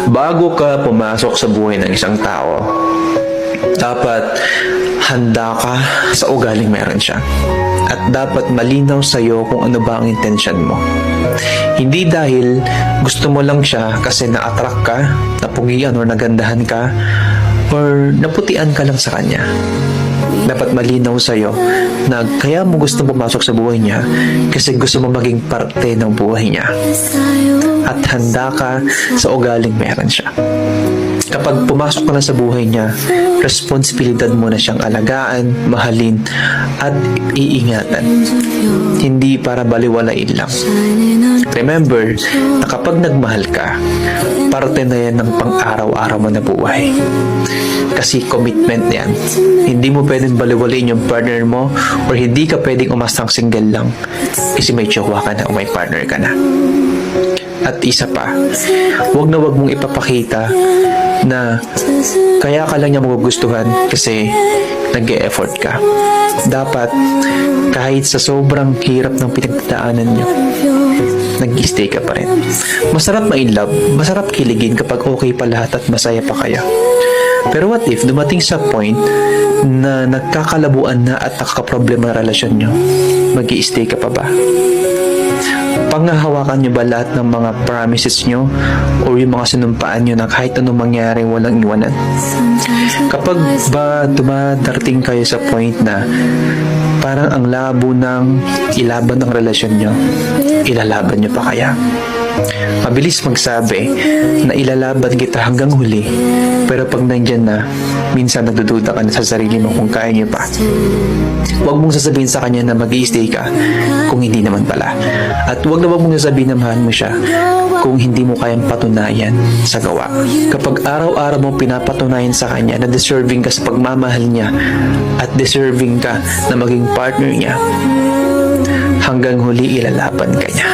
Bago ka pumasok sa buhay ng isang tao, dapat handa ka sa ugaling meron siya. At dapat malinaw sa'yo kung ano ba ang intensyon mo. Hindi dahil gusto mo lang siya kasi na-attract ka, napugian o nagandahan ka, or naputian ka lang sa kanya. Dapat malinaw sa'yo na kaya mo gusto pumasok sa buhay niya kasi gusto mo maging parte ng buhay niya. At handa ka sa ugaling meron siya. Kapag pumasok ka na sa buhay niya, responsibilidad mo na siyang alagaan, mahalin, at iingatan. Hindi para baliwalain lang. Remember na kapag nagmahal ka, parte na yan ng pang-araw-araw mo na buhay. Kasi commitment yan. Hindi mo pwedeng baliwalain yung partner mo or hindi ka pwedeng umastang single lang kasi may jowa ka na o may partner ka na. At isa pa, wag mong ipapakita na kaya ka lang niya magugustuhan kasi nag-e-effort ka. Dapat, kahit sa sobrang hirap ng pinagdadaanan niyo, nag-stay ka pa rin. Masarap ma-inlove, masarap kiligin kapag okay pa lahat at masaya pa kayo. Pero what if dumating sa point na nagkakalabuan na at nakakaproblema ang relasyon nyo? Mag-i-stay ka pa ba? Panghahawakan nyo ba lahat ng mga promises nyo o yung mga sinumpaan nyo na kahit anong mangyari walang iwanan? Kapag ba dumadating kayo sa point na parang ang labo ng ilaban ng relasyon nyo, ilalaban nyo pa kaya? Mabilis magsabi na ilalaban kita hanggang huli, pero pag nandyan na, minsan nagdududa ka na sa sarili mo kung kaya niyo pa. Huwag mong sasabihin sa kanya na mag-i-stay ka kung hindi naman pala. At huwag mong sasabihin na mahal mo siya kung hindi mo kayang patunayan sa gawa. Kapag araw-araw mo pinapatunayan sa kanya na deserving ka sa pagmamahal niya at deserving ka na maging partner niya, hanggang huli ilalaban ka niya.